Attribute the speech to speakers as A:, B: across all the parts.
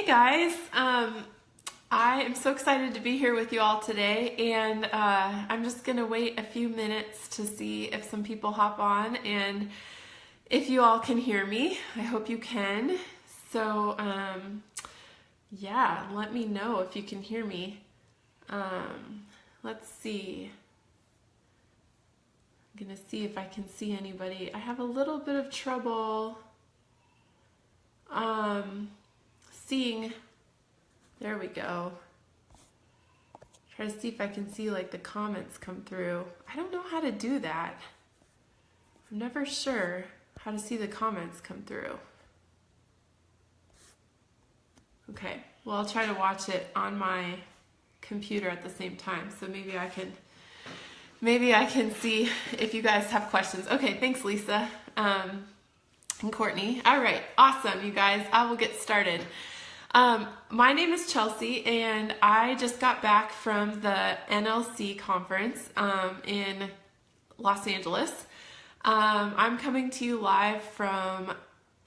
A: Hey guys, I am so excited to be here with you all today, and I'm just gonna wait a few minutes to see if some people hop on and if you all can hear me. I hope you can. So yeah, let me know if you can hear me. Let's see. I'm gonna see if I can see anybody. I have a little bit of trouble seeing. There we go. Try to see if I can see like the comments come through. I don't know how to do that. I'm never sure how to see the comments come through. Okay, well, I'll try to watch it on my computer at the same time, so maybe I can see if you guys have questions. Okay, thanks, Lisa and Courtney. All right, awesome, you guys. I will get started. My name is Chelsea, and I just got back from the NLC conference in Los Angeles. I'm coming to you live from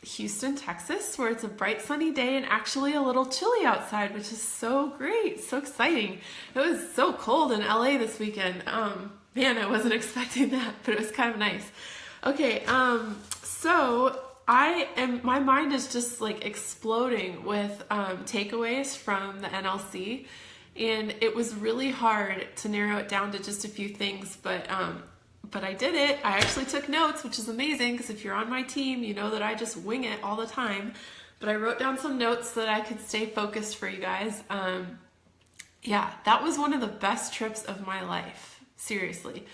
A: Houston, Texas, where it's a bright sunny day and actually a little chilly outside, which is so great, so exciting. It was so cold in LA this weekend. Man, I wasn't expecting that, but it was kind of nice. Okay, so my mind is just like exploding with takeaways from the NLC, and it was really hard to narrow it down to just a few things, but I did it. I actually took notes, which is amazing, because if you're on my team, you know that I just wing it all the time. But I wrote down some notes so that I could stay focused for you guys. Yeah, that was one of the best trips of my life. Seriously.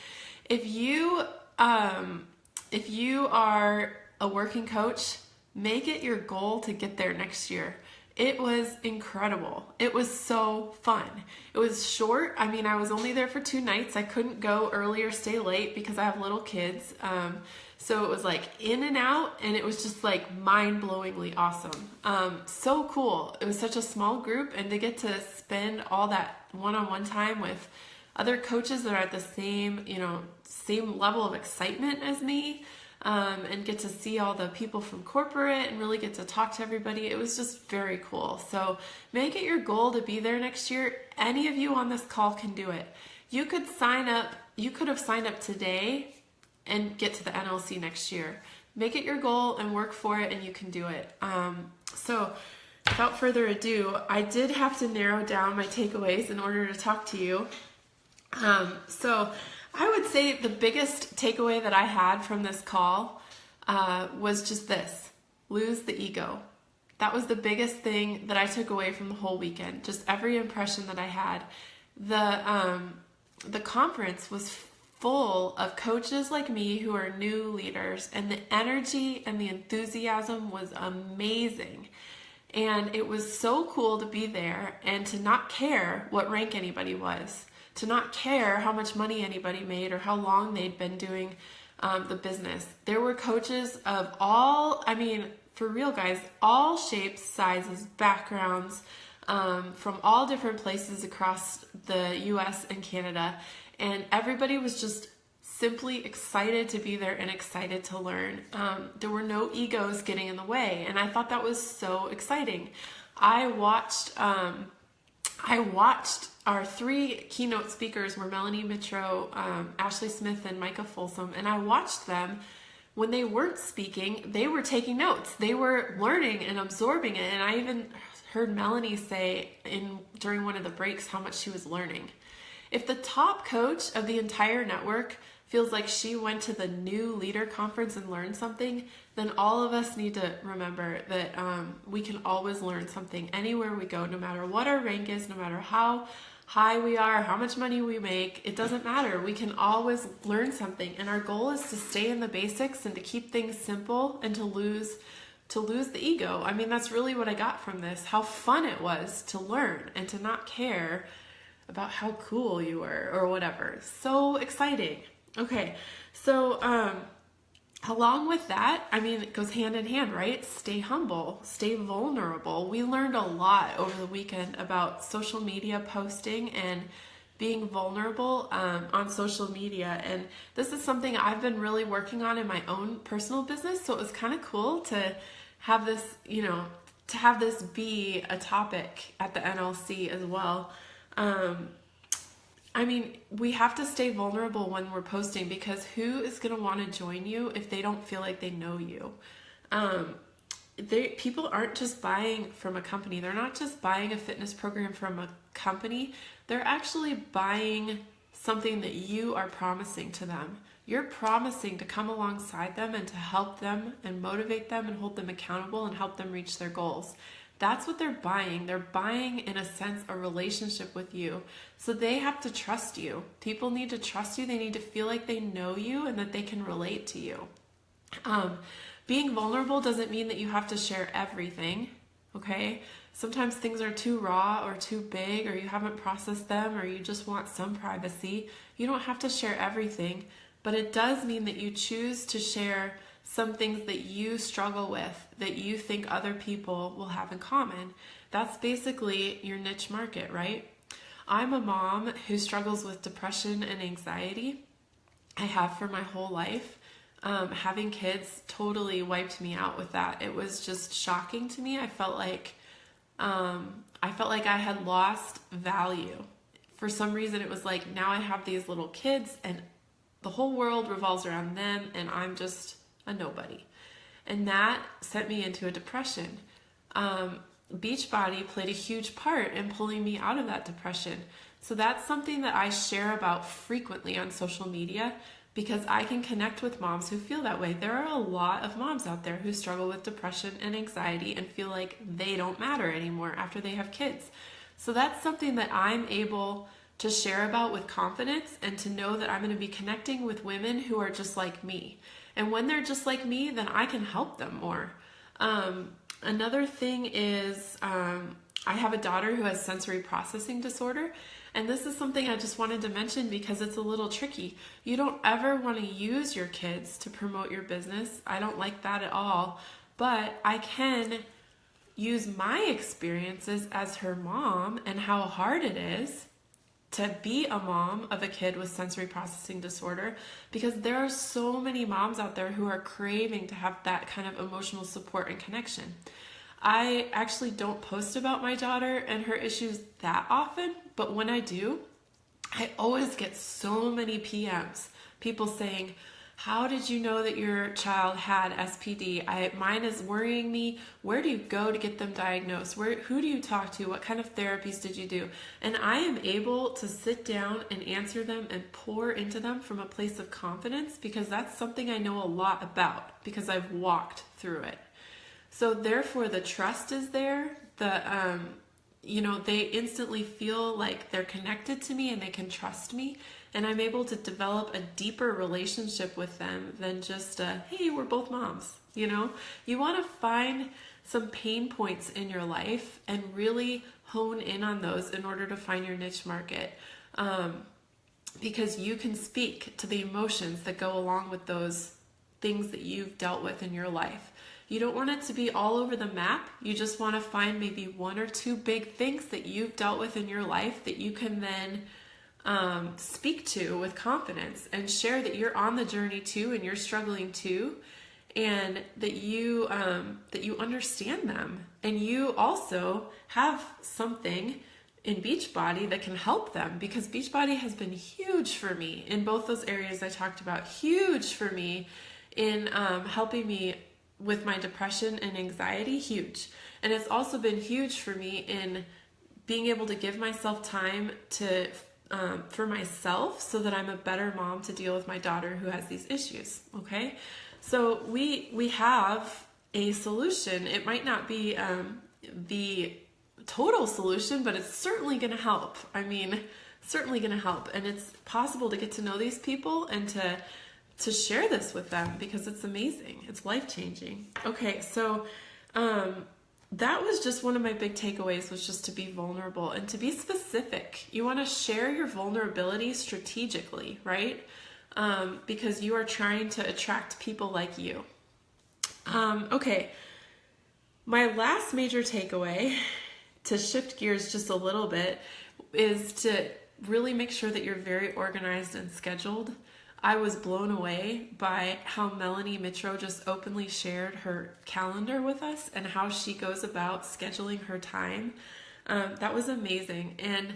A: If you are a working coach, make it your goal to get there next year. It was incredible. It was so fun. It was short. I mean, I was only there for 2 nights. I couldn't go early or stay late because I have little kids. So it was like in and out, and it was just like mind-blowingly awesome. So cool. It was such a small group, and to get to spend all that one-on-one time with other coaches that are at the same level of excitement as me, and get to see all the people from corporate and really get to talk to everybody. It was just very cool. So make it your goal to be there next year. Any of you on this call can do it. You could sign up. You could have signed up today and get to the NLC next year. Make it your goal and work for it, and you can do it. So without further ado, I did have to narrow down my takeaways in order to talk to you. So I would say the biggest takeaway that I had from this call was just this: lose the ego. That was the biggest thing that I took away from the whole weekend. Just every impression that I had. The conference was full of coaches like me who are new leaders, and the energy and the enthusiasm was amazing. And it was so cool to be there and to not care what rank anybody was, to not care how much money anybody made or how long they'd been doing the business. There were coaches of all, I mean, for real guys, all shapes, sizes, backgrounds, from all different places across the US and Canada. And everybody was just simply excited to be there and excited to learn. There were no egos getting in the way. And I thought that was so exciting. I watched our 3 keynote speakers were Melanie Mitro, Ashley Smith, and Micah Folsom, and I watched them. When they weren't speaking, they were taking notes. They were learning and absorbing it, and I even heard Melanie say during one of the breaks how much she was learning. If the top coach of the entire network feels like she went to the new leader conference and learned something, then all of us need to remember that we can always learn something anywhere we go, no matter what our rank is, no matter how high we are, how much money we make. It doesn't matter. We can always learn something, and our goal is to stay in the basics and to keep things simple and to lose the ego. I mean, that's really what I got from this, how fun it was to learn and to not care about how cool you were or whatever. So exciting. Okay, so along with that, I mean, it goes hand in hand, right? Stay humble, stay vulnerable. We learned a lot over the weekend about social media posting and being vulnerable on social media. And this is something I've been really working on in my own personal business. So it was kind of cool to have this, to have this be a topic at the NLC as well. I mean, we have to stay vulnerable when we're posting, because who is going to want to join you if they don't feel like they know you? People aren't just buying from a company. They're not just buying a fitness program from a company. They're actually buying something that you are promising to them. You're promising to come alongside them and to help them and motivate them and hold them accountable and help them reach their goals. That's what they're buying. They're buying, in a sense, a relationship with you. So they have to trust you. People need to trust you. They need to feel like they know you and that they can relate to you. Being vulnerable doesn't mean that you have to share everything, okay? Sometimes things are too raw or too big, or you haven't processed them, or you just want some privacy. You don't have to share everything, but it does mean that you choose to share some things that you struggle with, that you think other people will have in common. That's basically your niche market, right? I'm a mom who struggles with depression and anxiety. I have for my whole life. Having kids totally wiped me out with that. It was just shocking to me. I felt like I had lost value. For some reason, it was like, now I have these little kids and the whole world revolves around them and I'm just a nobody. And that sent me into a depression. Beachbody played a huge part in pulling me out of that depression. So that's something that I share about frequently on social media, because I can connect with moms who feel that way. There are a lot of moms out there who struggle with depression and anxiety and feel like they don't matter anymore after they have kids. So that's something that I'm able to share about with confidence, and to know that I'm going to be connecting with women who are just like me. And when they're just like me, then I can help them more. Another thing is, I have a daughter who has sensory processing disorder. And this is something I just wanted to mention because it's a little tricky. You don't ever want to use your kids to promote your business. I don't like that at all. But I can use my experiences as her mom and how hard it is to be a mom of a kid with sensory processing disorder, because there are so many moms out there who are craving to have that kind of emotional support and connection. I actually don't post about my daughter and her issues that often, but when I do, I always get so many PMs, people saying, how did you know that your child had SPD? Mine is worrying me. Where do you go to get them diagnosed? Who do you talk to? What kind of therapies did you do? And I am able to sit down and answer them and pour into them from a place of confidence, because that's something I know a lot about because I've walked through it. So therefore the trust is there. They instantly feel like they're connected to me and they can trust me. And I'm able to develop a deeper relationship with them than just hey, we're both moms. You want to find some pain points in your life and really hone in on those in order to find your niche market. Because you can speak to the emotions that go along with those things that you've dealt with in your life. You don't want it to be all over the map. You just want to find maybe one or two big things that you've dealt with in your life that you can then speak to with confidence and share that you're on the journey too and you're struggling too, and that you understand them, and you also have something in Beachbody that can help them, because Beachbody has been huge for me in both those areas I talked about, huge for me in helping me with my depression and anxiety, huge. And it's also been huge for me in being able to give myself time to for myself so that I'm a better mom to deal with my daughter who has these issues, okay? So we have a solution. It might not be the total solution, but it's certainly going to help. Certainly going to help. And it's possible to get to know these people and to share this with them, because it's amazing. It's life-changing. Okay, so that was just one of my big takeaways, was just to be vulnerable and to be specific. You want to share your vulnerability strategically, right? Because you are trying to attract people like you. Okay, my last major takeaway, to shift gears just a little bit, is to really make sure that you're very organized and scheduled. I was blown away by how Melanie Mitro just openly shared her calendar with us and how she goes about scheduling her time. That was amazing. And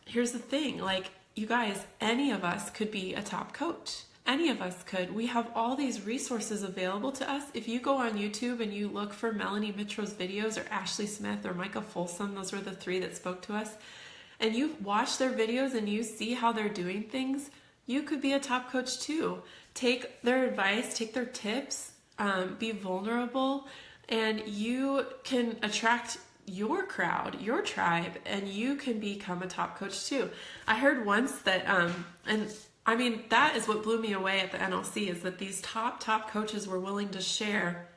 A: here's the thing, like, you guys, any of us could be a top coach. Any of us could. We have all these resources available to us. If you go on YouTube and you look for Melanie Mitro's videos, or Ashley Smith or Micah Folsom, those were the three that spoke to us, and you watch their videos and you see how they're doing things, you could be a top coach too. Take their advice, take their tips, be vulnerable, and you can attract your crowd, your tribe, and you can become a top coach too. I heard once that, and I mean, that is what blew me away at the NLC, is that these top coaches were willing to share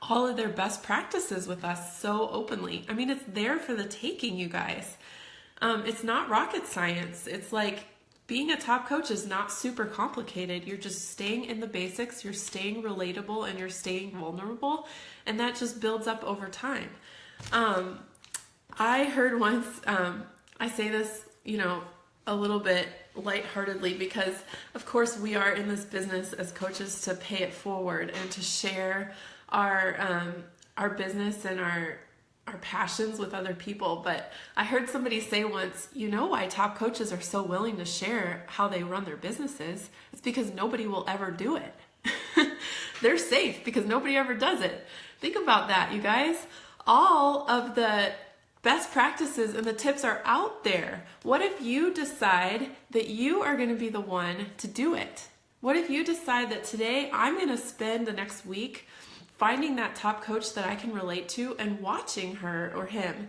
A: all of their best practices with us so openly. I mean, it's there for the taking, you guys. It's not rocket science. It's like, being a top coach is not super complicated. You're just staying in the basics, you're staying relatable, and you're staying vulnerable, and that just builds up over time. I heard once, I say this, a little bit lightheartedly, because of course we are in this business as coaches to pay it forward and to share our business and our passions with other people. But I heard somebody say once, you know why top coaches are so willing to share how they run their businesses? It's because nobody will ever do it. They're safe because nobody ever does it. Think about that, you guys. All of the best practices and the tips are out there. What if you decide that you are going to be the one to do it? What if you decide that today I'm going to spend the next week finding that top coach that I can relate to and watching her or him,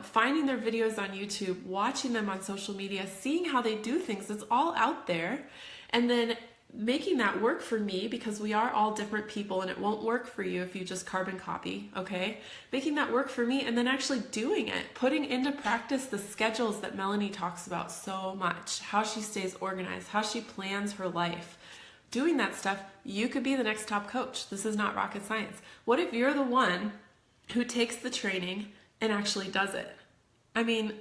A: finding their videos on YouTube, watching them on social media, seeing how they do things. It's all out there. And then making that work for me, because we are all different people and it won't work for you if you just carbon copy, okay? Making that work for me and then actually doing it, putting into practice the schedules that Melanie talks about so much, how she stays organized, how she plans her life. Doing that stuff, you could be the next top coach. This is not rocket science. What if you're the one who takes the training and actually does it? I mean,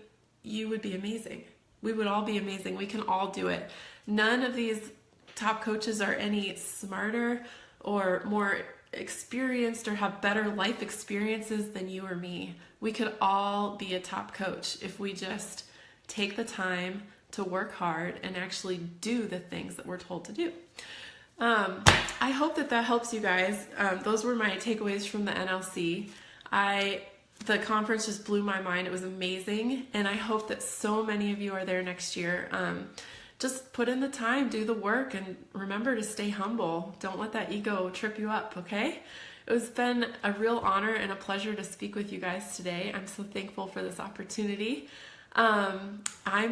A: you would be amazing. We would all be amazing. We can all do it. None of these top coaches are any smarter or more experienced or have better life experiences than you or me. We could all be a top coach if we just take the time to work hard and actually do the things that we're told to do. I hope that helps you guys. Those were my takeaways from the NLC. The conference just blew my mind. It was amazing. And I hope that so many of you are there next year. Just put in the time, do the work, and remember to stay humble. Don't let that ego trip you up, okay? It's been a real honor and a pleasure to speak with you guys today. I'm so thankful for this opportunity. I'm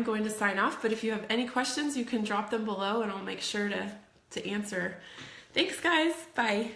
A: going to sign off, but if you have any questions, you can drop them below and I'll make sure to answer. Thanks, guys. Bye.